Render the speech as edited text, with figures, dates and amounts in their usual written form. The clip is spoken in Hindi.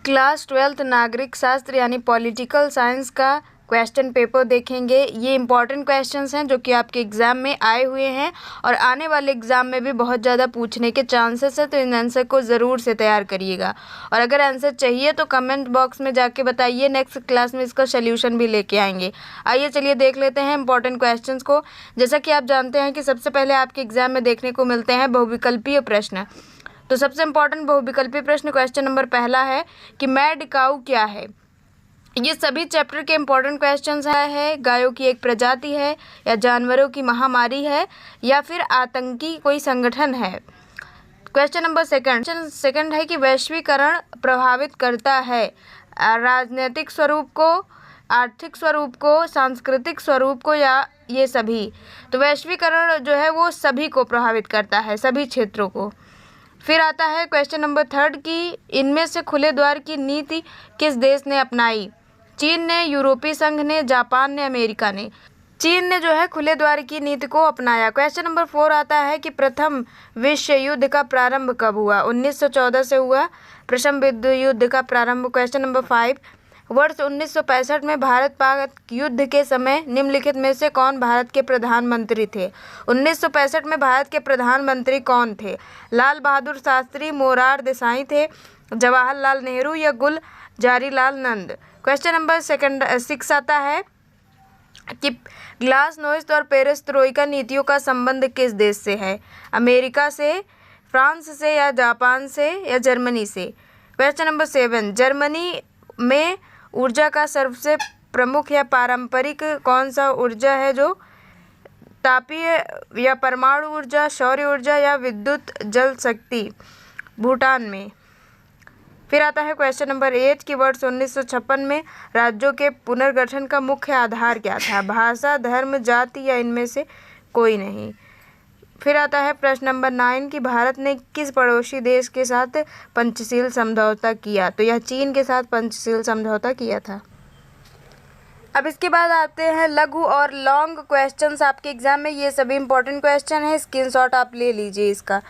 क्लास 12th नागरिक शास्त्र यानी पॉलिटिकल साइंस का क्वेश्चन पेपर देखेंगे। ये इंपॉर्टेंट क्वेश्चंस हैं जो कि आपके एग्ज़ाम में आए हुए हैं और आने वाले एग्ज़ाम में भी बहुत ज़्यादा पूछने के चांसेस है, तो इन आंसर को ज़रूर से तैयार करिएगा। और अगर आंसर चाहिए तो कमेंट बॉक्स में जाके बताइए, नेक्स्ट क्लास में इसका सोल्यूशन भी लेके आएंगे। आइए चलिए देख लेते हैं इंपॉर्टेंट क्वेश्चंस को। जैसा कि आप जानते हैं कि सबसे पहले आपके एग्ज़ाम में देखने को मिलते हैं बहुविकल्पीय प्रश्न। तो सबसे इम्पोर्टेंट बहुविकल्पीय प्रश्न क्वेश्चन नंबर पहला है कि मैड काऊ क्या है। ये सभी चैप्टर के इम्पोर्टेंट क्वेश्चंस है। गायों की एक प्रजाति है, या जानवरों की महामारी है, या फिर आतंकी कोई संगठन है। क्वेश्चन नंबर सेकंड है कि वैश्वीकरण प्रभावित करता है राजनीतिक स्वरूप को, आर्थिक स्वरूप को, सांस्कृतिक स्वरूप को, या ये सभी। तो वैश्वीकरण जो है वो सभी को प्रभावित करता है, सभी क्षेत्रों को। फिर आता है क्वेश्चन नंबर थर्ड कि इनमें से खुले द्वार की नीति किस देश ने अपनाई। चीन ने, यूरोपीय संघ ने, जापान ने, अमेरिका ने। चीन ने जो है खुले द्वार की नीति को अपनाया। क्वेश्चन नंबर 4 आता है कि प्रथम विश्व युद्ध का प्रारंभ कब हुआ। 1914 से हुआ प्रथम विश्व युद्ध का प्रारंभ। क्वेश्चन नंबर 5 वर्ष 1965 में भारत पाक युद्ध के समय निम्नलिखित में से कौन भारत के प्रधानमंत्री थे। 1965 में भारत के प्रधानमंत्री कौन थे। लाल बहादुर शास्त्री, मोरार देसाई थे, जवाहरलाल नेहरू, या गुलजारीलाल नंद। क्वेश्चन नंबर 6 आता है कि ग्लासनोस्ट और पेरेस्ट्रोइका नीतियों का संबंध किस देश से है। अमेरिका से, फ्रांस से, या जापान से, या जर्मनी से। क्वेश्चन नंबर 7 जर्मनी में ऊर्जा का सबसे प्रमुख या पारंपरिक कौन सा ऊर्जा है, जो तापीय या परमाणु ऊर्जा, सौर ऊर्जा, या विद्युत जल शक्ति। भूटान में। फिर आता है क्वेश्चन नंबर 8 कि वर्ष 1956 में राज्यों के पुनर्गठन का मुख्य आधार क्या था। भाषा, धर्म, जाति, या इनमें से कोई नहीं। फिर आता है प्रश्न नंबर 9 कि भारत ने किस पड़ोसी देश के साथ पंचशील समझौता किया। तो यह चीन के साथ पंचशील समझौता किया था। अब इसके बाद आते हैं लघु और लॉन्ग क्वेश्चंस आपके एग्जाम में। ये सभी इंपॉर्टेंट क्वेश्चन है, स्क्रीनशॉट आप ले लीजिए इसका।